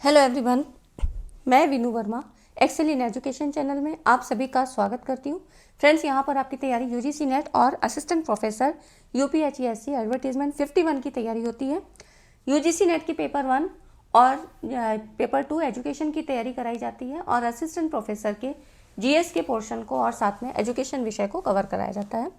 Hello everyone, मैं Vinu Varma excel in education channel में आप सभी का स्वागत करती हूँ। फ्रेंड्स, यहाँ पर आपकी तैयारी यूजीसी नेट और असिस्टेंट प्रोफेसर यूपीएचईएससी एडवर्टीजमेंट 51 की तैयारी होती है। यूजीसी नेट की पेपर 1 और पेपर 2 एजुकेशन की तैयारी कराई जाती है और असिस्टेंट प्रोफेसर के जीएस के पोर्शन को और साथ में एजुकेशन विषय को कवर कराया जाता है।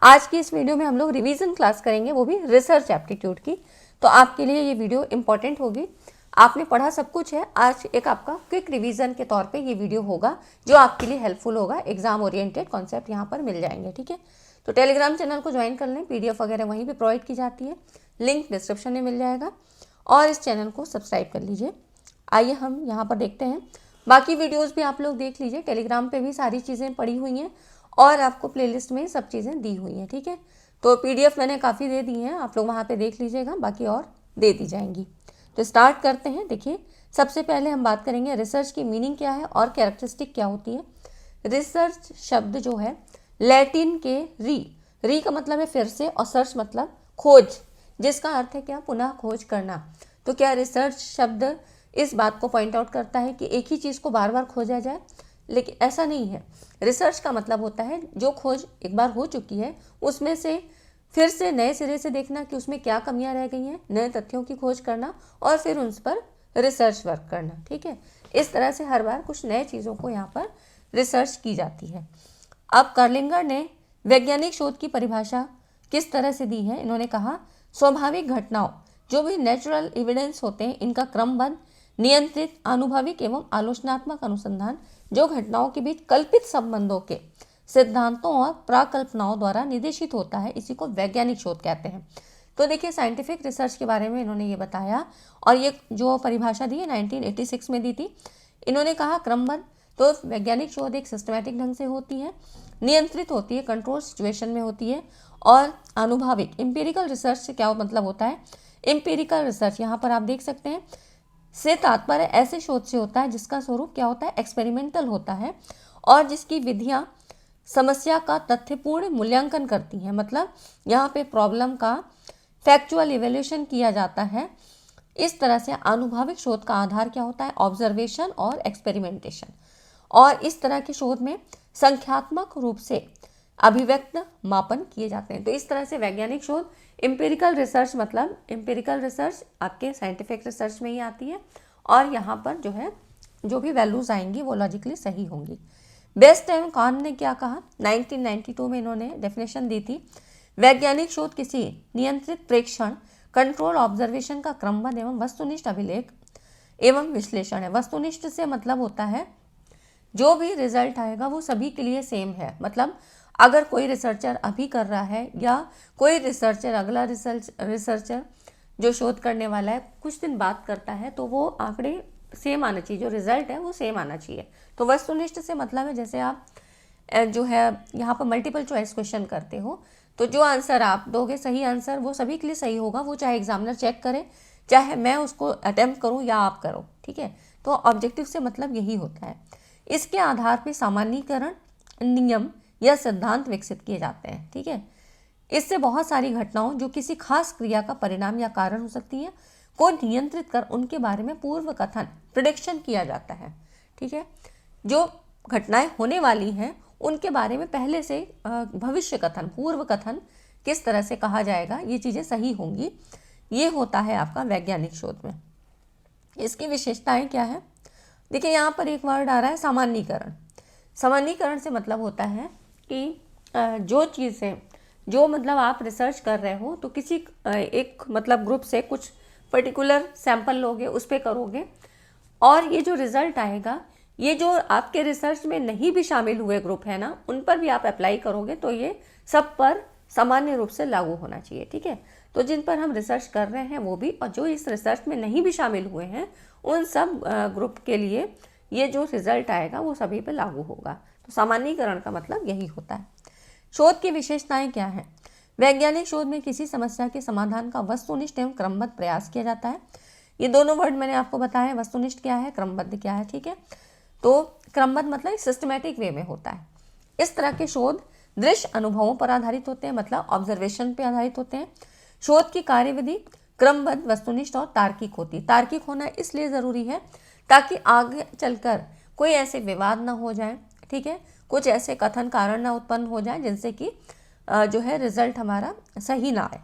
आज की इस वीडियो में हम लोग रिवीजन क्लास करेंगे, वो भी रिसर्च एप्टीट्यूड की। तो आपके लिए ये वीडियो इंपॉर्टेंट होगी। आपने पढ़ा सब कुछ है, आज एक आपका क्विक रिवीजन के तौर पे ये वीडियो होगा जो आपके लिए हेल्पफुल होगा। एग्जाम ओरिएंटेड कॉन्सेप्ट यहाँ पर मिल जाएंगे, ठीक है। तो टेलीग्राम चैनल को ज्वाइन कर लें, पीडीएफ वगैरह वहीं पे प्रोवाइड की जाती है, लिंक डिस्क्रिप्शन में मिल जाएगा। और इस चैनल को सब्सक्राइब कर लीजिए। आइए हम यहाँ पर देखते हैं, बाकी वीडियोज़ भी आप लोग देख लीजिए। टेलीग्राम पर भी सारी चीज़ें पड़ी हुई हैं और आपको प्लेलिस्ट में सब चीज़ें दी हुई हैं, ठीक है। तो पीडीएफ मैंने काफ़ी दे दी हैं, आप लोग वहाँ पे देख लीजिएगा, बाकी और दे दी जाएंगी। तो स्टार्ट करते हैं। देखिए, सबसे पहले हम बात करेंगे रिसर्च की मीनिंग क्या है और कैरेक्टरिस्टिक क्या होती है। रिसर्च शब्द जो है लैटिन के री का मतलब है फिर से और सर्च मतलब खोज, जिसका अर्थ है क्या, पुनः खोज करना। तो क्या रिसर्च शब्द इस बात को पॉइंट आउट करता है कि एक ही चीज़ को बार बार खोजा जाए? लेकिन ऐसा नहीं है। रिसर्च का मतलब होता है जो खोज एक बार हो चुकी है उसमें से फिर से नए सिरे से देखना कि उसमें क्या कमियां रह गई हैं, नए तथ्यों की खोज करना और फिर उन पर रिसर्च वर्क करना, ठीक है। इस तरह से हर बार कुछ नए चीज़ों को यहाँ पर रिसर्च की जाती है। अब कर्लिंगर ने वैज्ञानिक शोध की परिभाषा किस तरह से दी है? इन्होंने कहा, स्वाभाविक घटनाओं जो भी नेचुरल एविडेंस होते हैं, इनका क्रमबद्ध, नियंत्रित, आनुभविक एवं आलोचनात्मक अनुसंधान जो घटनाओं के बीच कल्पित संबंधों के सिद्धांतों और प्राकल्पनाओं द्वारा निर्देशित होता है, इसी को वैज्ञानिक शोध कहते हैं। तो देखिए, साइंटिफिक रिसर्च के बारे में इन्होंने ये बताया और ये जो परिभाषा दी है 1986 में दी थी। इन्होंने कहा क्रमबद्ध, तो वैज्ञानिक शोध एक सिस्टमैटिक ढंग से होती है, नियंत्रित होती है, कंट्रोल सिचुएशन में होती है, और आनुभविक एम्पिरिकल रिसर्च से क्या मतलब होता है? एम्पिरिकल रिसर्च यहाँ पर आप देख सकते हैं से तात्पर्य ऐसे शोध से होता है जिसका स्वरूप क्या होता है? एक्सपेरिमेंटल होता है और जिसकी विधियाँ समस्या का तथ्यपूर्ण मूल्यांकन करती हैं। मतलब यहाँ पे प्रॉब्लम का फैक्चुअल इवैल्यूएशन किया जाता है। इस तरह से आनुभविक शोध का आधार क्या होता है? ऑब्जर्वेशन और एक्सपेरिमेंटेशन। और इस तरह के शोध में संख्यात्मक रूप से अभिव्यक्त मापन किए जाते हैं। तो इस तरह से वैज्ञानिक शोध, एम्पिरिकल रिसर्च मतलब एम्पिरिकल रिसर्च आपके साइंटिफिक रिसर्च में ही आती है और यहाँ पर जो है जो भी वैल्यूज आएंगी वो लॉजिकली सही होंगी। बेस्ट एवं कॉन ने क्या कहा? 1992 में इन्होंने डेफिनेशन दी थी, वैज्ञानिक शोध किसी नियंत्रित प्रेक्षण, कंट्रोल ऑब्जर्वेशन का क्रमबद्ध एवं वस्तुनिष्ठ अभिलेख एवं विश्लेषण है। वस्तुनिष्ठ से मतलब होता है जो भी रिजल्ट आएगा वो सभी के लिए सेम है। मतलब अगर कोई रिसर्चर अभी कर रहा है या कोई रिसर्चर अगला रिसर्चर जो शोध करने वाला है कुछ दिन बाद करता है, तो वो आंकड़े सेम आना चाहिए, जो रिजल्ट है वो सेम आना चाहिए। तो वस्तुनिष्ठ से मतलब है जैसे आप जो है यहाँ पर मल्टीपल चॉइस क्वेश्चन करते हो, तो जो आंसर आप दोगे सही आंसर वो सभी के लिए सही होगा, वो चाहे एग्जामिनर चेक करे, चाहे मैं उसको अटेम्प्ट करूँ या आप करो, ठीक है। तो ऑब्जेक्टिव से मतलब यही होता है। इसके आधार पर सामान्यीकरण, नियम या सिद्धांत विकसित किए जाते हैं, ठीक है। इससे बहुत सारी घटनाओं जो किसी खास क्रिया का परिणाम या कारण हो सकती है को नियंत्रित कर उनके बारे में पूर्व कथन, प्रेडिक्शन किया जाता है, ठीक है। जो घटनाएं होने वाली हैं उनके बारे में पहले से भविष्य कथन, पूर्व कथन किस तरह से कहा जाएगा, ये चीज़ें सही होंगी, ये होता है आपका वैज्ञानिक शोध में। इसकी विशेषताएं क्या है? देखिए, यहाँ पर एक वर्ड आ रहा है सामान्यीकरण। सामान्यीकरण से मतलब होता है कि जो चीज़ें जो मतलब आप रिसर्च कर रहे हो तो किसी एक मतलब ग्रुप से कुछ पर्टिकुलर सैंपल लोगे, उस पर करोगे और ये जो रिजल्ट आएगा ये जो आपके रिसर्च में नहीं भी शामिल हुए ग्रुप है ना, उन पर भी आप अप्लाई करोगे तो ये सब पर सामान्य रूप से लागू होना चाहिए, ठीक है। तो जिन पर हम रिसर्च कर रहे हैं वो भी, और जो इस रिसर्च में नहीं भी शामिल हुए हैं उन सब ग्रुप के लिए ये जो रिजल्ट आएगा वो सभी पर लागू होगा। तो सामान्यीकरण का मतलब यही होता है। शोध की विशेषताएं क्या है? वैज्ञानिक शोध में किसी समस्या के समाधान का वस्तुनिष्ठ एवं क्रमबद्ध प्रयास किया जाता है। ये दोनों वर्ड मैंने आपको बताया, वस्तुनिष्ठ क्या है, क्रमबद्ध क्या है, ठीक है। तो क्रमबद्ध मतलब सिस्टमैटिक वे में होता है। इस तरह के शोध दृश्य अनुभवों पर आधारित होते हैं, मतलब ऑब्जर्वेशन पे आधारित होते हैं। शोध की कार्यविधि क्रमबद्ध, वस्तुनिष्ठ और तार्किक होती है। तार्किक होना इसलिए ज़रूरी है ताकि आगे चलकर कोई ऐसे विवाद ना हो जाए, ठीक है, कुछ ऐसे कथन कारण ना उत्पन्न हो जाए जिनसे कि जो है रिजल्ट हमारा सही ना आए।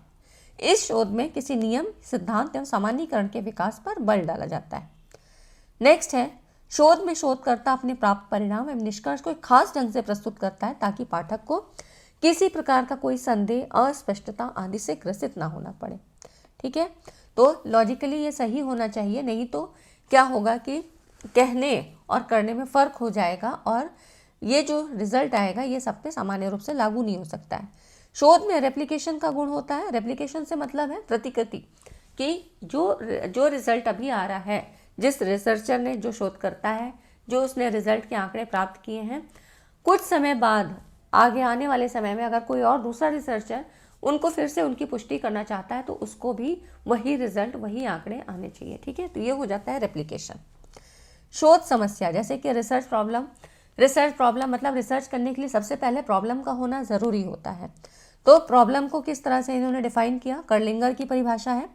इस शोध में किसी नियम, सिद्धांत एवं सामान्यीकरण के विकास पर बल डाला जाता है। नेक्स्ट है, शोध में शोधकर्ता अपने प्राप्त परिणाम एवं निष्कर्ष को एक खास ढंग से प्रस्तुत करता है ताकि पाठक को किसी प्रकार का कोई संदेह, अस्पष्टता आदि से ग्रसित ना होना पड़े, ठीक है। तो लॉजिकली ये सही होना चाहिए, नहीं तो क्या होगा कि कहने और करने में फ़र्क हो जाएगा और ये जो रिजल्ट आएगा ये सब पे सामान्य रूप से लागू नहीं हो सकता है। शोध में रेप्लिकेशन का गुण होता है। रेप्लिकेशन से मतलब है प्रतिकृति, कि जो रिजल्ट अभी आ रहा है, जिस रिसर्चर ने, जो शोध करता है, जो उसने रिजल्ट के आंकड़े प्राप्त किए हैं, कुछ समय बाद आगे आने वाले समय में अगर कोई और दूसरा रिसर्चर उनको फिर से उनकी पुष्टि करना चाहता है तो उसको भी वही रिजल्ट, वही आंकड़े आने चाहिए, ठीक है। तो ये हो जाता है रेप्लिकेशन। शोध समस्या, जैसे कि रिसर्च प्रॉब्लम मतलब रिसर्च करने के लिए सबसे पहले प्रॉब्लम का होना ज़रूरी होता है। तो प्रॉब्लम को किस तरह से इन्होंने डिफाइन किया, कर्लिंगर की परिभाषा है,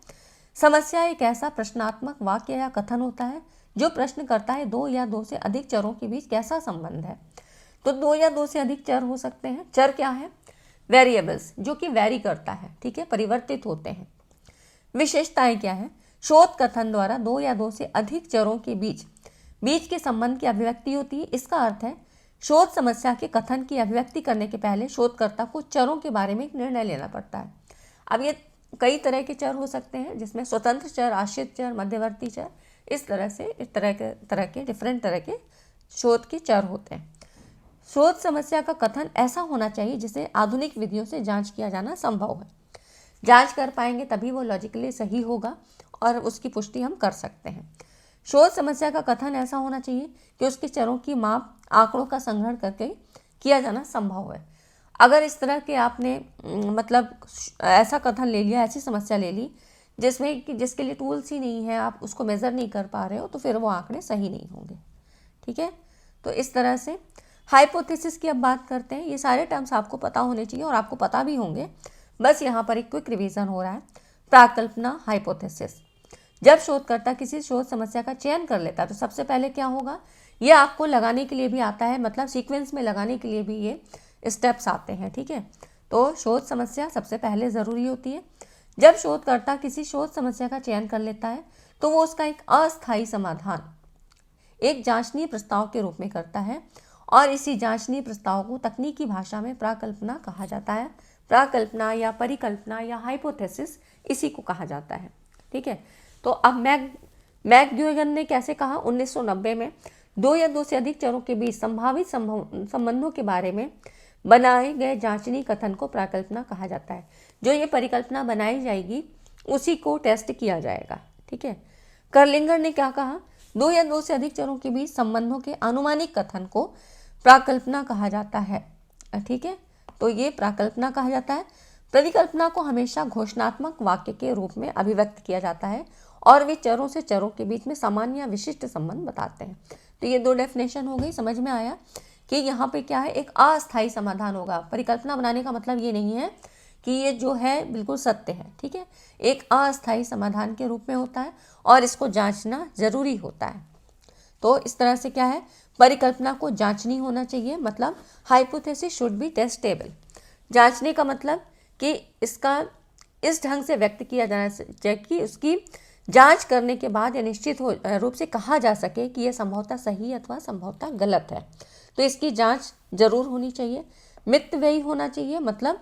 समस्या एक ऐसा प्रश्नात्मक वाक्य या कथन होता है जो प्रश्न करता है दो या दो से अधिक चरों के बीच कैसा संबंध है। तो दो या दो से अधिक चर हो सकते हैं। चर क्या है, वेरिएबल्स, जो कि वेरी करता है, ठीक है, परिवर्तित होते हैं। विशेषताएं क्या है, शोध कथन द्वारा दो या दो से अधिक चरों के बीच के संबंध की अभिव्यक्ति होती है। इसका अर्थ है शोध समस्या के कथन की अभिव्यक्ति करने के पहले शोधकर्ता को चरों के बारे में एक निर्णय लेना पड़ता है। अब ये कई तरह के चर हो सकते हैं, जिसमें स्वतंत्र चर, आश्रित चर, मध्यवर्ती चर, इस तरह के डिफरेंट तरह के शोध के चर होते हैं। शोध समस्या का कथन ऐसा होना चाहिए जिसे आधुनिक विधियों से जांच किया जाना संभव है। जांच कर पाएंगे तभी वो लॉजिकली सही होगा और उसकी पुष्टि हम कर सकते हैं। शोध समस्या का कथन ऐसा होना चाहिए कि उसके चरों की माप आंकड़ों का संग्रहण करके किया जाना संभव है। अगर इस तरह के आपने मतलब ऐसा कथन ले लिया, ऐसी समस्या ले ली जिसमें कि जिसके लिए टूल्स ही नहीं है, आप उसको मेज़र नहीं कर पा रहे हो, तो फिर वो आंकड़े सही नहीं होंगे, ठीक है। तो इस तरह से हाइपोथेसिस की अब बात करते हैं। ये सारे टर्म्स आपको पता होने चाहिए और आपको पता भी होंगे, बस यहाँ पर एक क्विक रिवीजन हो रहा है। प्राकल्पना, हाइपोथेसिस, जब शोधकर्ता किसी शोध समस्या का चयन कर लेता है तो सबसे पहले क्या होगा, ये आपको लगाने के लिए भी आता है, मतलब सीक्वेंस में लगाने के लिए भी ये स्टेप्स आते हैं, ठीक है। तो शोध समस्या सबसे पहले ज़रूरी होती है। जब शोधकर्ता किसी शोध समस्या का चयन कर लेता है तो वो उसका एक अस्थायी समाधान एक जांचनीय प्रस्ताव के रूप में करता है और इसी जांचनीय प्रस्ताव को तकनीकी भाषा में प्राकल्पना कहा जाता है। प्राकल्पना या परिकल्पना या हाइपोथेसिस इसी को कहा जाता है, ठीक है। तो अब मैकग्यूगन ने कैसे कहा, 1990 में दो या दो से अधिक चरों के बीच संभावित संबंधों के बारे में बनाए गए जांचनी कथन को प्राकल्पना कहा जाता है। जो ये परिकल्पना बनाई जाएगी उसी को टेस्ट किया जाएगा, ठीक है। कर्लिंगर ने क्या कहा, दो या दो से अधिक चरों के बीच संबंधों के अनुमानिक कथन को प्राकल्पना कहा जाता है, ठीक है। तो ये प्राकल्पना कहा जाता है। परिकल्पना को हमेशा घोषणात्मक वाक्य के रूप में अभिव्यक्त किया जाता है और वे चरों से चरों के बीच में सामान्य या विशिष्ट संबंध बताते हैं। तो ये दो डेफिनेशन हो गई, समझ में आया कि यहाँ पे क्या है, एक अस्थायी समाधान होगा। परिकल्पना बनाने का मतलब ये नहीं है कि ये जो है बिल्कुल सत्य है, ठीक है, एक अस्थायी समाधान के रूप में होता है और इसको जांचना जरूरी होता है। तो इस तरह से क्या है, परिकल्पना को जांचनी होना चाहिए, मतलब हाइपोथेसिस शुड बी टेस्टेबल। जांचने का मतलब कि इसका इस ढंग से व्यक्त किया जाना चाहिए कि उसकी जांच करने के बाद या निश्चित रूप से कहा जा सके कि यह संभवतः सही अथवा संभवतः गलत है। तो इसकी जांच जरूर होनी चाहिए। मितव्ययी होना चाहिए, मतलब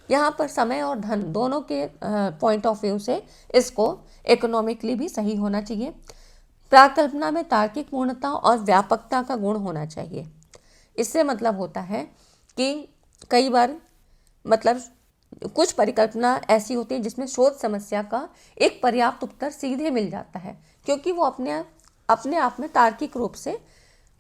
यहाँ पर समय और धन दोनों के पॉइंट ऑफ व्यू से इसको इकोनॉमिकली भी सही होना चाहिए। प्राकल्पना में तार्किक पूर्णता और व्यापकता का गुण होना चाहिए। इससे मतलब होता है कि कई बार मतलब कुछ परिकल्पना ऐसी होती है जिसमें शोध समस्या का एक पर्याप्त उत्तर सीधे मिल जाता है, क्योंकि वो अपने आप में तार्किक रूप से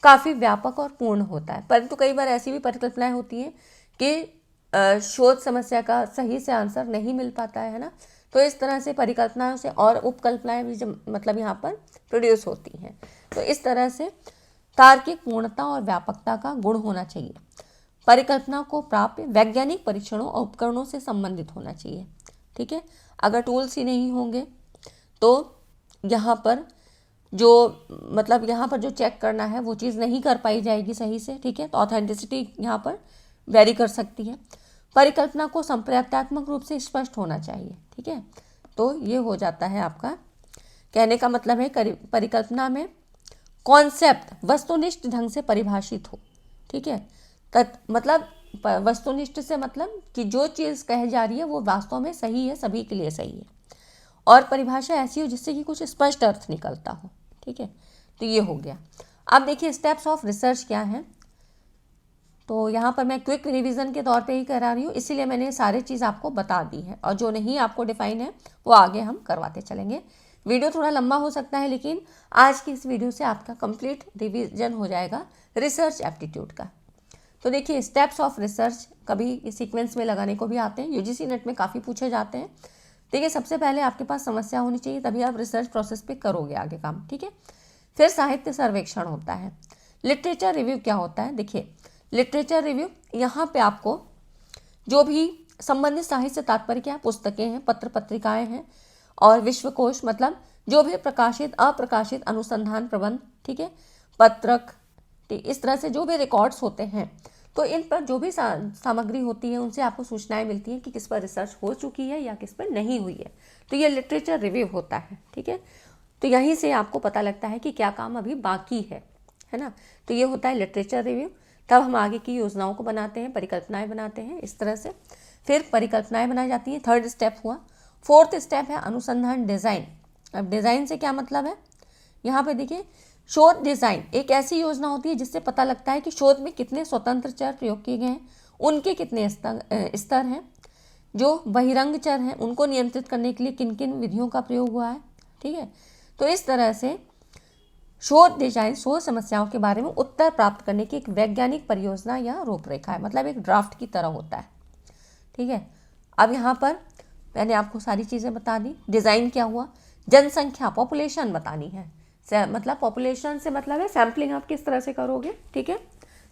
काफ़ी व्यापक और पूर्ण होता है। परंतु कई बार ऐसी भी परिकल्पनाएं होती हैं कि शोध समस्या का सही से आंसर नहीं मिल पाता है ना। तो इस तरह से परिकल्पनाओं से और उपकल्पनाएं भी मतलब यहाँ पर प्रोड्यूस होती हैं। तो इस तरह से तार्किक पूर्णता और व्यापकता का गुण होना चाहिए। परिकल्पना को प्राप्त वैज्ञानिक परीक्षणों और उपकरणों से संबंधित होना चाहिए, ठीक है। अगर टूल्स ही नहीं होंगे तो यहाँ पर जो मतलब यहाँ पर जो चेक करना है वो चीज़ नहीं कर पाई जाएगी सही से, ठीक है। तो ऑथेंटिसिटी यहाँ पर वेरी कर सकती है। परिकल्पना को संप्रदायात्मक रूप से स्पष्ट होना चाहिए, ठीक है। तो ये हो जाता है आपका, कहने का मतलब है परिकल्पना में कॉन्सेप्ट वस्तुनिष्ठ ढंग से परिभाषित हो, ठीक है। मतलब वस्तुनिष्ठ से मतलब कि जो चीज़ कही जा रही है वो वास्तव में सही है, सभी के लिए सही है, और परिभाषा ऐसी हो जिससे कि कुछ स्पष्ट अर्थ निकलता हो, ठीक है। तो ये हो गया। अब देखिए स्टेप्स ऑफ रिसर्च क्या है। तो यहाँ पर मैं क्विक रिवीजन के तौर पे ही करा रही हूँ, इसीलिए मैंने सारी चीज़ आपको बता दी है, और जो नहीं आपको डिफाइन है वो आगे हम करवाते चलेंगे। वीडियो थोड़ा लंबा हो सकता है, लेकिन आज की इस वीडियो से आपका कंप्लीट रिवीजन हो जाएगा रिसर्च एप्टीट्यूड का। तो देखिए स्टेप्स ऑफ रिसर्च कभी सीक्वेंस में लगाने को भी आते हैं, यूजीसी नेट में काफ़ी पूछे जाते हैं। देखिए सबसे पहले आपके पास समस्या होनी चाहिए, तभी आप रिसर्च प्रोसेस पे करोगे आगे काम, ठीक है। फिर साहित्य सर्वेक्षण होता है। लिटरेचर रिव्यू क्या होता है, देखिए लिटरेचर रिव्यू यहाँ पे आपको जो भी संबंधित साहित्य से तात्पर्य क्या है, पुस्तकें हैं, पत्र पत्रिकाएं हैं, और विश्वकोश मतलब जो भी प्रकाशित अप्रकाशित अनुसंधान प्रबंध, ठीक है, पत्रक, इस तरह से जो भी रिकॉर्ड्स होते हैं, तो इन पर जो भी सामग्री होती है उनसे आपको सूचनाएं मिलती हैं कि किस पर रिसर्च हो चुकी है या किस पर नहीं हुई है। तो ये लिटरेचर रिव्यू होता है, ठीक है। तो यहीं से आपको पता लगता है कि क्या काम अभी बाकी है ना। तो ये होता है लिटरेचर रिव्यू। तब हम आगे की योजनाओं को बनाते हैं, परिकल्पनाएं बनाते हैं इस तरह से। फिर परिकल्पनाएं बनाई जाती हैं, थर्ड स्टेप हुआ। फोर्थ स्टेप है अनुसंधान डिज़ाइन। अब डिज़ाइन से क्या मतलब है, यहाँ पे देखिए शोध डिज़ाइन एक ऐसी योजना होती है जिससे पता लगता है कि शोध में कितने स्वतंत्र चर प्रयोग किए गए हैं, उनके कितने स्तर हैं, जो बहिरंग चर हैं उनको नियंत्रित करने के लिए किन किन विधियों का प्रयोग हुआ है, ठीक है। तो इस तरह से शोध डिजाइन शोध समस्याओं के बारे में उत्तर प्राप्त करने की एक वैज्ञानिक परियोजना या रूपरेखा है, मतलब एक ड्राफ्ट की तरह होता है, ठीक है। अब यहाँ पर मैंने आपको सारी चीज़ें बता दी। डिज़ाइन क्या हुआ, जनसंख्या पॉपुलेशन बतानी है, मतलब पॉपुलेशन से मतलब है सैम्पलिंग आप किस तरह से करोगे, ठीक है।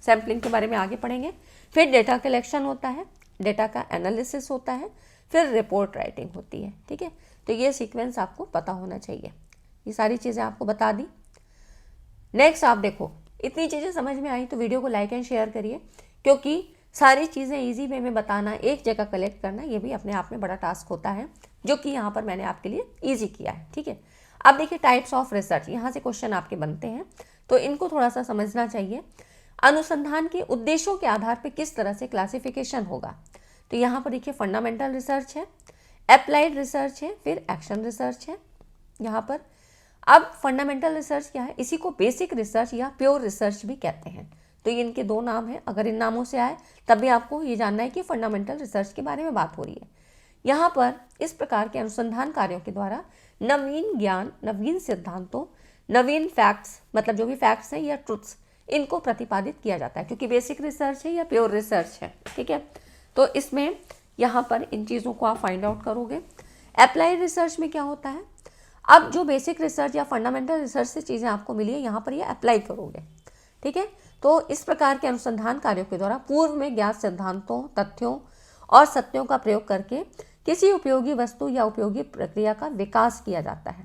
सैम्पलिंग के बारे में आगे पढ़ेंगे। फिर डेटा कलेक्शन होता है, डेटा का एनालिसिस होता है, फिर रिपोर्ट राइटिंग होती है, ठीक है। तो ये सीक्वेंस आपको पता होना चाहिए। ये सारी चीज़ें आपको बता दी। नेक्स्ट आप देखो, इतनी चीज़ें समझ में आई तो वीडियो को लाइक एंड शेयर करिए, क्योंकि सारी चीज़ें ईजी वे में बताना, एक जगह कलेक्ट करना, ये भी अपने आप में बड़ा टास्क होता है, जो कि यहाँ पर मैंने आपके लिए ईजी किया है, ठीक है। अब देखिए टाइप्स ऑफ रिसर्च, यहाँ से क्वेश्चन आपके बनते हैं, तो इनको थोड़ा सा समझना चाहिए। अनुसंधान के उद्देश्यों के आधार पर किस तरह से क्लासिफिकेशन होगा, तो यहाँ पर देखिए फंडामेंटल रिसर्च है, अप्लाइड रिसर्च है, फिर एक्शन रिसर्च है यहाँ पर। अब फंडामेंटल रिसर्च क्या है, इसी को बेसिक रिसर्च या प्योर रिसर्च भी कहते हैं। तो ये इनके दो नाम हैं, अगर इन नामों से आए तब भी आपको ये जानना है कि फंडामेंटल रिसर्च के बारे में बात हो रही है। यहाँ पर इस प्रकार के अनुसंधान कार्यों के द्वारा नवीन ज्ञान, नवीन सिद्धांतों, नवीन फैक्ट्स, मतलब जो भी फैक्ट्स हैं या ट्रुथ्स, इनको प्रतिपादित किया जाता है, क्योंकि बेसिक रिसर्च है या प्योर रिसर्च है, ठीक है। तो इसमें यहाँ पर इन चीज़ों को आप फाइंड आउट करोगे। अप्लाइड रिसर्च में क्या होता है, अब जो बेसिक रिसर्च या फंडामेंटल रिसर्च से चीज़ें आपको मिली है, यहाँ पर ये अप्लाई करोगे, ठीक है। तो इस प्रकार के अनुसंधान कार्यों के द्वारा पूर्व में ज्ञात सिद्धांतों, तथ्यों और सत्यों का प्रयोग करके किसी उपयोगी वस्तु या उपयोगी प्रक्रिया का विकास किया जाता है।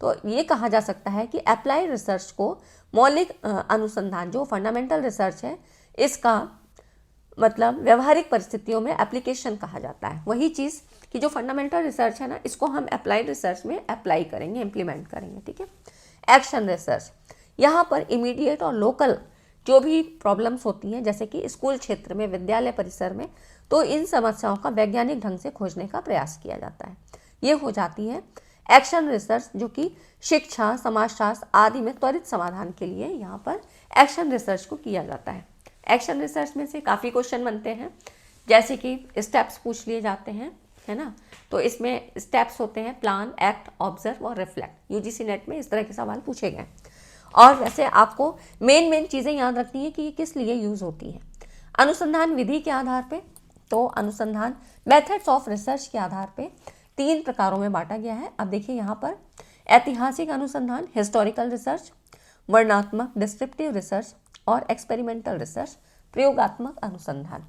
तो ये कहा जा सकता है कि अप्लाइड रिसर्च को मौलिक अनुसंधान, जो फंडामेंटल रिसर्च है, इसका मतलब व्यवहारिक परिस्थितियों में एप्लीकेशन कहा जाता है। वही चीज़ कि जो फंडामेंटल रिसर्च है ना, इसको हम अप्लाइड रिसर्च में अप्लाई करेंगे, इम्प्लीमेंट करेंगे, ठीक है। एक्शन रिसर्च, यहाँ पर इमीडिएट और लोकल जो भी प्रॉब्लम्स होती हैं, जैसे कि स्कूल क्षेत्र में, विद्यालय परिसर में, तो इन समस्याओं का वैज्ञानिक ढंग से खोजने का प्रयास किया जाता है। ये हो जाती है एक्शन रिसर्च, जो कि शिक्षा, समाजशास्त्र आदि में त्वरित समाधान के लिए यहाँ पर एक्शन रिसर्च को किया जाता है। एक्शन रिसर्च में से काफ़ी क्वेश्चन बनते हैं, जैसे कि स्टेप्स पूछ लिए जाते हैं, है ना। तो इसमें स्टेप्स होते हैं प्लान, एक्ट, ऑब्जर्व और रिफ्लेक्ट। यूजीसी नेट में इस तरह के सवाल पूछे गए। और वैसे आपको मेन चीज़ें याद रखनी है कि ये किस लिए यूज़ होती है। अनुसंधान विधि के आधार पे, तो अनुसंधान मेथड्स ऑफ रिसर्च के आधार पे 3 प्रकारों में बांटा गया है। अब देखिए यहाँ पर ऐतिहासिक अनुसंधान, हिस्टोरिकल रिसर्च, वर्णनात्मक डिस्क्रिप्टिव रिसर्च और एक्सपेरिमेंटल रिसर्च, प्रयोगात्मक अनुसंधान।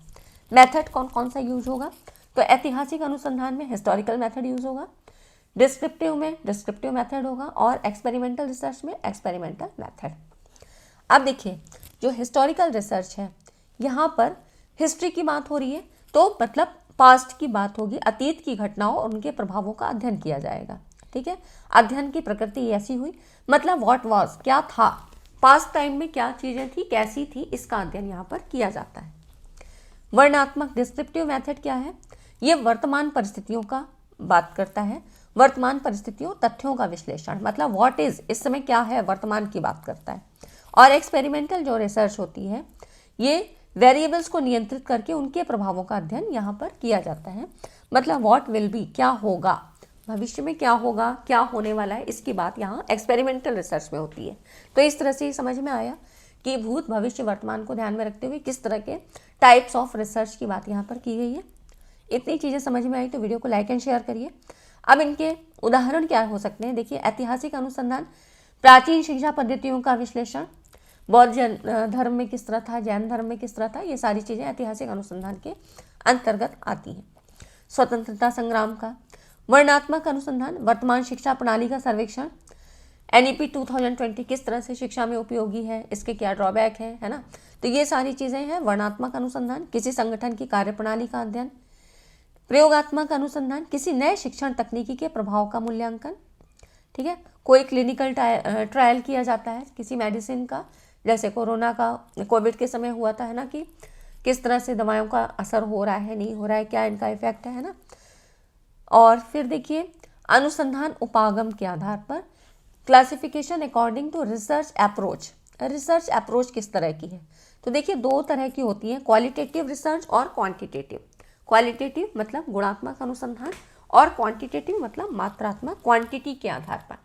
मेथड कौन कौन सा यूज होगा, तो ऐतिहासिक अनुसंधान में हिस्टोरिकल मेथड यूज होगा, डिस्क्रिप्टिव में डिस्क्रिप्टिव मेथड होगा और एक्सपेरिमेंटल रिसर्च में एक्सपेरिमेंटल मेथड। अब देखिए जो हिस्टोरिकल रिसर्च है यहाँ पर हिस्ट्री की बात हो रही है, तो मतलब पास्ट की बात होगी, अतीत की घटनाओं और उनके प्रभावों का अध्ययन किया जाएगा। ठीक है, अध्ययन की प्रकृति ऐसी हुई, मतलब व्हाट वाज, क्या था, पास्ट टाइम में क्या चीज़ें थी, कैसी थी, इसका अध्ययन यहाँ पर किया जाता है। वर्णनात्मक डिस्क्रिप्टिव मेथड क्या है, ये वर्तमान परिस्थितियों का बात करता है, वर्तमान परिस्थितियों तथ्यों का विश्लेषण, मतलब व्हाट इज, इस समय क्या है, वर्तमान की बात करता है। और एक्सपेरिमेंटल जो रिसर्च होती है ये वेरिएबल्स को नियंत्रित करके उनके प्रभावों का अध्ययन यहाँ पर किया जाता है, मतलब व्हाट विल बी, क्या होगा, भविष्य में क्या होगा, क्या होने वाला है, इसकी बात यहाँ एक्सपेरिमेंटल रिसर्च में होती है। तो इस तरह से ही समझ में आया कि भूत भविष्य वर्तमान को ध्यान में रखते हुए किस तरह के टाइप्स ऑफ रिसर्च की बात यहाँ पर की गई है। इतनी चीज़ें समझ में आई तो वीडियो को लाइक एंड शेयर करिए। अब इनके उदाहरण क्या हो सकते हैं, देखिए ऐतिहासिक अनुसंधान, प्राचीन शिक्षा पद्धतियों का विश्लेषण, बौद्ध धर्म में किस तरह था, जैन धर्म में किस तरह था, ये सारी चीज़ें ऐतिहासिक अनुसंधान के अंतर्गत आती हैं। स्वतंत्रता संग्राम का वर्णनात्मक अनुसंधान, वर्तमान शिक्षा प्रणाली का सर्वेक्षण, NEP 2020 किस तरह से शिक्षा में उपयोगी है, इसके क्या ड्रॉबैक है ना, तो ये सारी चीज़ें हैं वर्णनात्मक अनुसंधान। किसी संगठन की कार्यप्रणाली का अध्ययन, प्रयोगात्मक अनुसंधान, किसी नए शिक्षण तकनीकी के प्रभाव का मूल्यांकन। ठीक है, कोई क्लिनिकल ट्रायल किया जाता है किसी मेडिसिन का, जैसे कोरोना का, कोविड के समय हुआ था, है ना, कि किस तरह से दवाओं का असर हो रहा है, नहीं हो रहा है, क्या इनका इफेक्ट है ना। और फिर देखिए अनुसंधान उपागम के आधार पर, classification according to research approach, research approach किस तरह की है, तो देखिए दो तरह की होती है, क्वालिटेटिव रिसर्च और क्वांटिटेटिव। क्वालिटेटिव मतलब गुणात्मक अनुसंधान और क्वांटिटेटिव मतलब मात्रात्मक, क्वांटिटी के आधार पर।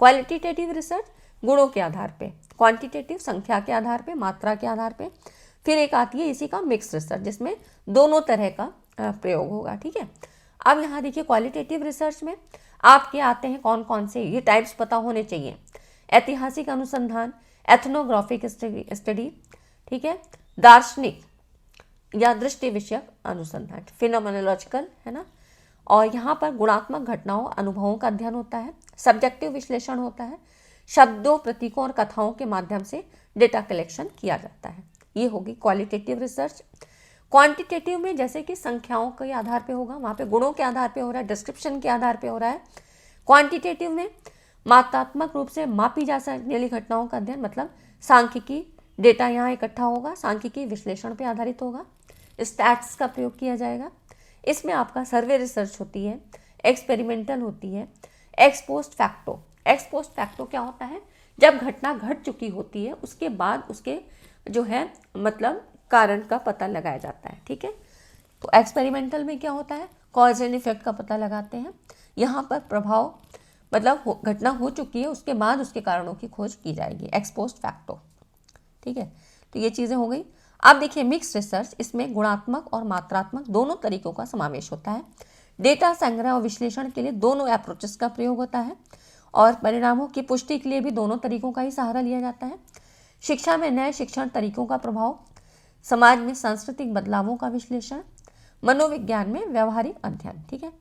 क्वालिटेटिव रिसर्च गुणों के आधार पे, क्वांटिटेटिव संख्या के आधार पे, मात्रा के आधार पे। फिर एक आती है इसी का मिक्स रिसर्च, जिसमें दोनों तरह का प्रयोग होगा। ठीक है, अब यहाँ देखिए क्वालिटेटिव रिसर्च में आपके आते हैं कौन कौन से, ये टाइप्स पता होने चाहिए। ऐतिहासिक अनुसंधान, एथनोग्राफिक स्टडी, ठीक है, दार्शनिक या दृष्टि विषयक अनुसंधान, फिनोमेनोलॉजिकल, है ना। और यहाँ पर गुणात्मक घटनाओं अनुभवों का अध्ययन होता है, सब्जेक्टिव विश्लेषण होता है, शब्दों प्रतीकों और कथाओं के माध्यम से डेटा कलेक्शन किया जाता है। ये होगी क्वालिटेटिव रिसर्च। क्वांटिटेटिव में जैसे कि संख्याओं के आधार पे होगा, वहाँ पे गुणों के आधार पे हो रहा है, डिस्क्रिप्शन के आधार पे हो रहा है। क्वांटिटेटिव में मात्रात्मक रूप से मापी जा सकने वाली घटनाओं का अध्ययन, मतलब सांख्यिकी डेटा यहाँ इकट्ठा होगा, सांख्यिकी विश्लेषण पे आधारित होगा, स्टैट्स का प्रयोग किया जाएगा। इसमें आपका सर्वे रिसर्च होती है, एक्सपेरिमेंटल होती है, x post facto. X post facto क्या होता है, जब घटना घट चुकी होती है उसके बाद उसके जो है मतलब कारण का पता लगाया जाता है। ठीक है, तो एक्सपेरिमेंटल में क्या होता है, कॉज एंड इफेक्ट का पता लगाते हैं। यहाँ पर प्रभाव मतलब घटना हो चुकी है उसके बाद उसके कारणों की खोज की जाएगी, एक्स पोस्ट फैक्टो। ठीक है, तो ये चीज़ें हो गई। अब देखिए मिक्स रिसर्च, इसमें गुणात्मक और मात्रात्मक दोनों तरीकों का समावेश होता है। डेटा संग्रह और विश्लेषण के लिए दोनों अप्रोचेस का प्रयोग होता है और परिणामों की पुष्टि के लिए भी दोनों तरीकों का ही सहारा लिया जाता है। शिक्षा में नए शिक्षण तरीकों का प्रभाव, समाज में सांस्कृतिक बदलावों का विश्लेषण, मनोविज्ञान में व्यवहारिक अध्ययन। ठीक है,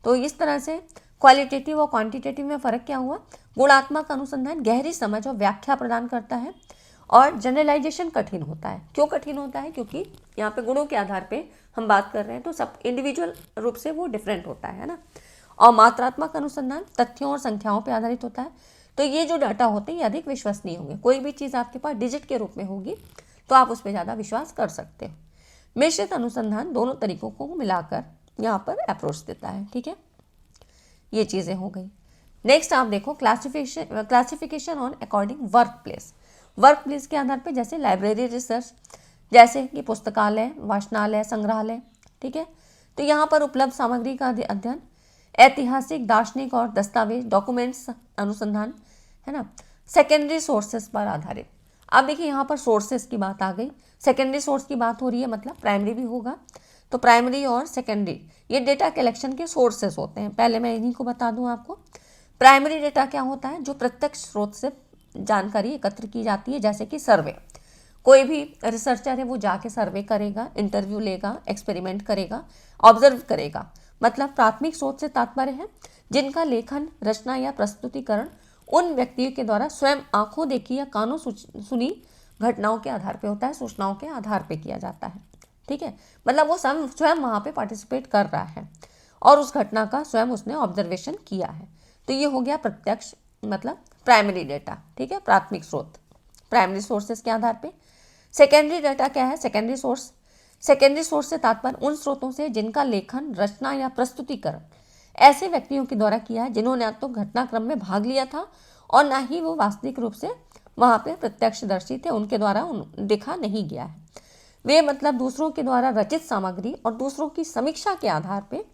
तो इस तरह से क्वालिटेटिव और क्वांटिटेटिव में फ़र्क क्या हुआ, गुणात्मक अनुसंधान गहरी समझ और व्याख्या प्रदान करता है और जनरलाइजेशन कठिन होता है। क्यों कठिन होता है, क्योंकि यहाँ पे गुणों के आधार पे हम बात कर रहे हैं, तो सब इंडिविजुअल रूप से वो डिफरेंट होता है ना। और मात्रात्मक अनुसंधान तथ्यों और संख्याओं पे आधारित होता है, तो ये जो डाटा होते हैं ये अधिक विश्वसनीय होंगे। कोई भी चीज़ आपके पास डिजिट के रूप में होगी तो आप उस पर ज़्यादा विश्वास कर सकते हो। मिश्रित अनुसंधान दोनों तरीकों को मिलाकर यहाँ पर अप्रोच देता है। ठीक है, ये चीज़ें हो गई। नेक्स्ट आप देखो classification on according work place. Work place के आधार पे जैसे लाइब्रेरी रिसर्च, जैसे कि पुस्तकालय, वाचनालय, संग्रहालय। ठीक है, तो यहाँ पर उपलब्ध सामग्री का अध्ययन, ऐतिहासिक, दार्शनिक और दस्तावेज डॉक्यूमेंट्स अनुसंधान, है ना, सेकेंडरी सोर्सेस पर आधारित। अब देखिए यहाँ पर सोर्सेस की बात आ गई, सेकेंडरी सोर्स की बात हो रही है, मतलब प्राइमरी भी होगा। तो प्राइमरी और सेकेंडरी ये डेटा कलेक्शन के सोर्सेस होते हैं। पहले मैं इन्हीं को बता दूं आपको। प्राइमरी डेटा क्या होता है, जो प्रत्यक्ष स्रोत से जानकारी एकत्र की जाती है, जैसे कि सर्वे। कोई भी रिसर्चर है वो जाके सर्वे करेगा, इंटरव्यू लेगा, एक्सपेरिमेंट करेगा, ऑब्जर्व करेगा। मतलब प्राथमिक स्रोत से तात्पर्य है जिनका लेखन, रचना या प्रस्तुतिकरण उन व्यक्तियों के द्वारा स्वयं आंखों देखी या कानों सुनी घटनाओं के आधार पे होता है, सूचनाओं के आधार पे किया जाता है। ठीक है, मतलब वो स्वयं वहाँ पे पार्टिसिपेट कर रहा है और उस घटना का स्वयं उसने ऑब्जर्वेशन किया है। तो ये हो गया प्रत्यक्ष मतलब प्राइमरी डेटा। ठीक है, प्राथमिक स्रोत, प्राइमरी सोर्सेस के आधार पे। सेकेंडरी डाटा क्या है? Secondary source. सेकेंडरी सोर्स से तात्पर्य उन स्रोतों से जिनका लेखन, रचना या प्रस्तुतिकरण ऐसे व्यक्तियों के द्वारा किया है जिन्होंने ना तो घटनाक्रम में भाग लिया था और ना ही वो वास्तविक रूप से वहाँ पे प्रत्यक्षदर्शी थे, उनके द्वारा देखा नहीं गया है। वे मतलब दूसरों के द्वारा रचित सामग्री और दूसरों की समीक्षा के आधार पे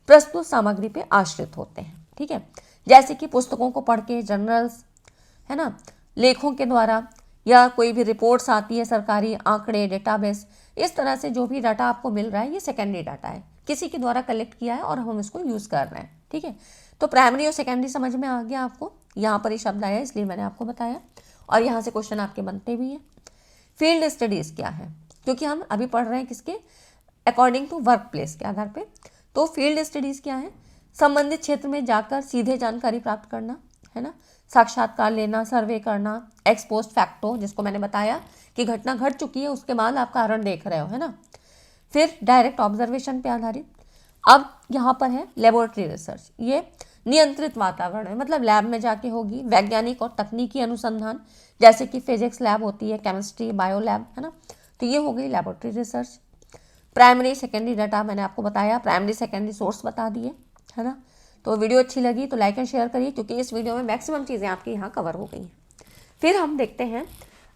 प्रस्तुत सामग्री पे आश्रित होते हैं। ठीक है, जैसे कि पुस्तकों को पढ़ के, जर्नल्स है ना, लेखों के द्वारा या कोई भी रिपोर्ट्स आती है सरकारी, आंकड़े, डेटाबेस, इस तरह से जो भी डाटा आपको मिल रहा है ये सेकेंडरी डाटा है, किसी के द्वारा कलेक्ट किया है और हम इसको यूज़ कर रहे हैं। ठीक है, तो प्राइमरी और सेकेंडरी समझ में आ गया आपको। यहाँ पर ये शब्द आया इसलिए मैंने आपको बताया और यहाँ से क्वेश्चन आपके बनते भी हैं। फील्ड स्टडीज़ क्या है? क्योंकि हम अभी पढ़ रहे हैं किसके अकॉर्डिंग टू वर्क प्लेस के आधार पे। तो फील्ड स्टडीज़ क्या है? संबंधित क्षेत्र में जाकर सीधे जानकारी प्राप्त करना, है ना, साक्षात्कार लेना, सर्वे करना, एक्स पोस्ट फैक्टो, जिसको मैंने बताया कि घटना घट चुकी है उसके बाद आप कारण देख रहे हो, है ना। फिर डायरेक्ट ऑब्जर्वेशन पे आधारित। अब यहाँ पर है लेबोरेटरी रिसर्च, ये नियंत्रित वातावरण है, मतलब लैब में जाके होगी। वैज्ञानिक और तकनीकी अनुसंधान, जैसे कि फिजिक्स लैब होती है, केमिस्ट्री, बायो लैब, है ना, तो ये हो गई laboratory research. Primary secondary data मैंने आपको बताया, प्राइमरी सेकेंडरी सोर्स बता दिए, है ना। तो वीडियो अच्छी लगी तो लाइक एंड शेयर करिए, क्योंकि इस वीडियो में मैक्सिमम चीज़ें आपकी यहाँ कवर हो गई हैं। फिर हम देखते हैं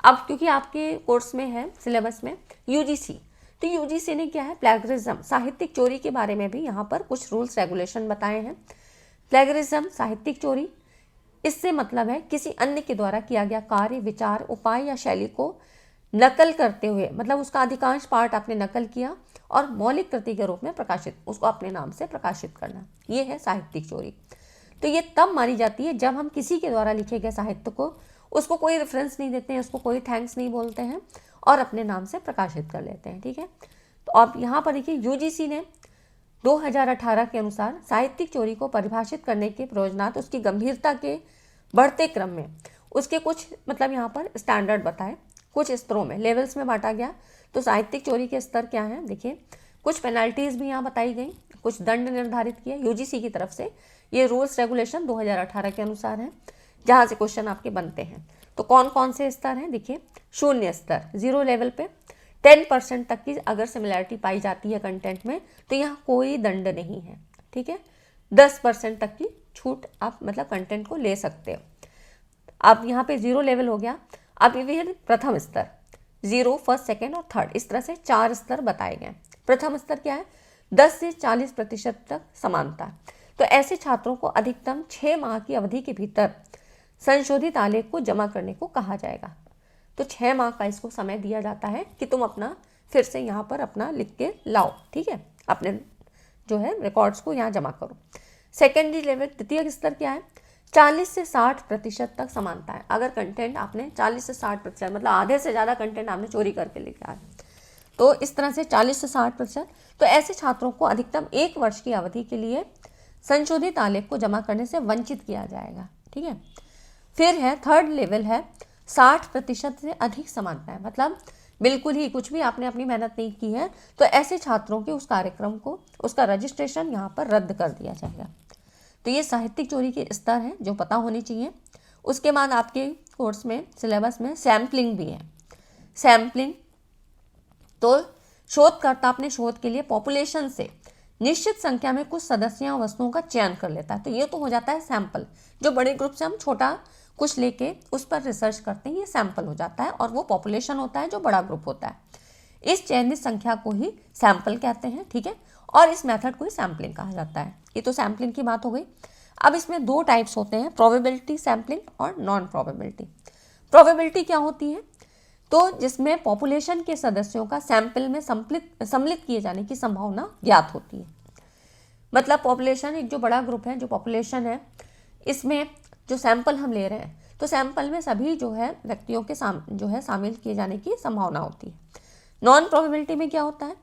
अब, क्योंकि आपके कोर्स में है सिलेबस में यूजीसी, तो यूजीसी ने क्या है, प्लेगरिज्म, साहित्यिक चोरी के बारे में भी यहाँ पर कुछ रूल्स रेगुलेशन बताए हैं। प्लेगरिज्म, साहित्यिक चोरी, इससे मतलब है किसी अन्य के द्वारा किया गया कार्य, विचार, उपाय या शैली को नकल करते हुए, मतलब उसका अधिकांश पार्ट आपने नकल किया और मौलिक कृति के रूप में प्रकाशित, उसको अपने नाम से प्रकाशित करना, ये है साहित्यिक चोरी। तो ये तब मानी जाती है जब हम किसी के द्वारा लिखे गए साहित्य को, उसको कोई रेफरेंस नहीं देते हैं, उसको कोई थैंक्स नहीं बोलते हैं और अपने नाम से प्रकाशित कर लेते हैं। ठीक है, तो अब यहाँ पर देखिए यूजीसी ने 2018 के अनुसार साहित्यिक चोरी को परिभाषित करने के प्रयोजनार्थ उसकी गंभीरता के बढ़ते क्रम में उसके कुछ मतलब यहाँ पर स्टैंडर्ड बताए, कुछ स्तरों में, लेवल्स में बांटा गया। तो साहित्यिक चोरी के स्तर क्या हैं, देखिए कुछ पेनल्टीज भी यहाँ बताई गई, कुछ दंड निर्धारित किए यूजीसी की तरफ से। ये रूल्स रेगुलेशन 2018 के अनुसार हैं, जहाँ से क्वेश्चन आपके बनते हैं। तो कौन कौन से स्तर हैं, देखिए शून्य स्तर, 0 लेवल पे 10% तक की अगर सिमिलैरिटी पाई जाती है कंटेंट में तो यहाँ कोई दंड नहीं है। ठीक है, 10% तक की छूट आप मतलब कंटेंट को ले सकते हो। अब यहाँ पे 0 लेवल हो गया। अब ये प्रथम स्तर, 0, फर्स्ट, सेकेंड और थर्ड, इस तरह से 4 स्तर बताए गए। प्रथम स्तर क्या है, 10 से 40% तक समानता। तो ऐसे छात्रों को अधिकतम 6 माह की अवधि के भीतर संशोधित आलेख को जमा करने को कहा जाएगा। तो 6 माह का इसको समय दिया जाता है कि तुम अपना फिर से यहाँ पर अपना लिख के लाओ। ठीक है, अपने जो है रिकॉर्ड्स को यहाँ जमा करो। सेकेंडरी लेवल, द्वितीय स्तर क्या है, 40 से 60% तक समानता है। अगर कंटेंट आपने 40 से 60% मतलब आधे से ज़्यादा कंटेंट आपने चोरी करके लेके आए, तो इस तरह से 40 से 60%। तो ऐसे छात्रों को अधिकतम 1 वर्ष की अवधि के लिए संशोधित आलेख को जमा करने से वंचित किया जाएगा। ठीक है, फिर है थर्ड लेवल है 60% से अधिक समानता है, मतलब बिल्कुल ही कुछ भी आपने अपनी मेहनत नहीं की है तो ऐसे छात्रों के उस कार्यक्रम को, उसका रजिस्ट्रेशन यहाँ पर रद्द कर दिया जाएगा। तो ये साहित्यिक चोरी के स्तर हैं जो पता होने चाहिए। उसके बाद आपके कोर्स में सिलेबस में सैम्पलिंग भी है। सैम्पलिंग तो शोधकर्ता अपने शोध के लिए पॉपुलेशन से निश्चित संख्या में कुछ सदस्यों वस्तुओं का चयन कर लेता है। तो ये तो हो जाता है सैंपल, जो बड़े ग्रुप से हम छोटा कुछ लेके उस पर रिसर्च करते हैं, ये सैंपल हो जाता है। और वो पॉपुलेशन होता है जो बड़ा ग्रुप होता है। इस चयनित संख्या को ही सैंपल कहते हैं। ठीक है, और इस मेथड को ही सैम्पलिंग कहा जाता है। ये तो सैम्पलिंग की बात हो गई। अब इसमें 2 टाइप्स होते हैं, प्रोबेबिलिटी सैम्पलिंग और नॉन प्रोबेबिलिटी। प्रोबेबिलिटी क्या होती है, तो जिसमें पॉपुलेशन के सदस्यों का सैंपल में सम्मिलित किए जाने की संभावना ज्ञात होती है। मतलब पॉपुलेशन, एक जो बड़ा ग्रुप है, जो पॉपुलेशन है, इसमें जो सैंपल हम ले रहे हैं तो सैंपल में सभी जो है व्यक्तियों के जो है शामिल किए जाने की संभावना होती है। नॉन प्रोबेबिलिटी में क्या होता है,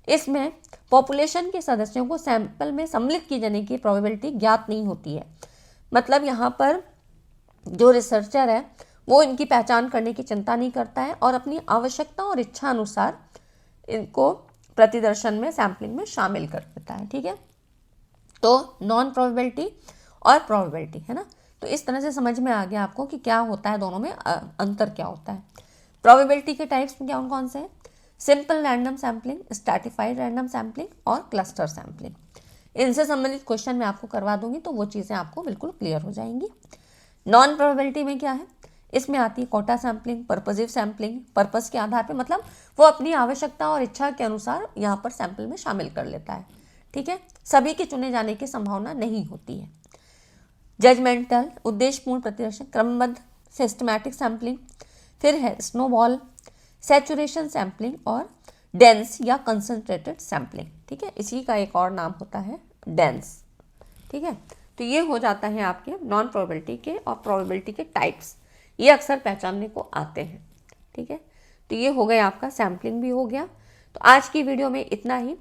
इसमें पॉपुलेशन के सदस्यों को सैंपल में सम्मिलित किए जाने की प्रोबेबिलिटी ज्ञात नहीं होती है। मतलब यहाँ पर जो रिसर्चर है वो इनकी पहचान करने की चिंता नहीं करता है और अपनी आवश्यकता और इच्छा अनुसार इनको प्रतिदर्शन में सैम्पलिंग में शामिल कर देता है। ठीक है, तो नॉन प्रोबेबिलिटी और प्रोबेबिलिटी है ना, तो इस तरह से समझ में आ गया आपको कि क्या होता है, दोनों में अंतर क्या होता है। प्रोबेबिलिटी के टाइप्स में कौन कौन से हैं? Simple random sampling, stratified random sampling और क्लस्टर सैम्पलिंग। इनसे संबंधित क्वेश्चन मैं आपको करवा दूंगी तो वो चीज़ें आपको बिल्कुल क्लियर हो जाएंगी। नॉन प्रोबेबिलिटी में क्या है? इसमें आती है quota sampling, purposive sampling. Purpose के आधार पे मतलब वो अपनी आवश्यकता और इच्छा के अनुसार यहाँ पर सैंपल में शामिल कर लेता है। ठीक है, सभी के चुने जाने की संभावना नहीं होती है। जजमेंटल, उद्देश्यपूर्ण प्रतिदर्शन, क्रमबद्ध सिस्टमैटिक सैम्पलिंग, फिर है स्नोबॉल, सैचुरेशन सैम्पलिंग और डेंस या कंसंट्रेटेड सैम्पलिंग। ठीक है, इसी का एक और नाम होता है डेंस। ठीक है, तो ये हो जाता है आपके नॉन प्रोबेबिलिटी के और प्रोबेबिलिटी के टाइप्स, ये अक्सर पहचानने को आते हैं। ठीक है, तो ये हो गया आपका सैम्पलिंग भी हो गया। तो आज की वीडियो में इतना ही,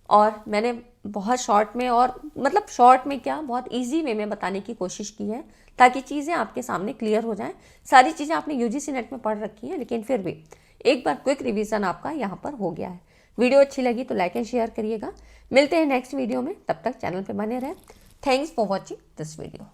और मैंने बहुत शॉर्ट में, और मतलब शॉर्ट में क्या, बहुत इजी वे में बताने की कोशिश की है ताकि चीज़ें आपके सामने क्लियर हो जाएं। सारी चीज़ें आपने यूजीसी नेट में पढ़ रखी हैं, लेकिन फिर भी एक बार क्विक रिवीजन आपका यहाँ पर हो गया है। वीडियो अच्छी लगी तो लाइक एंड शेयर करिएगा। मिलते हैं नेक्स्ट वीडियो में, तब तक चैनल पर बने रहें। Thanks for watching this video.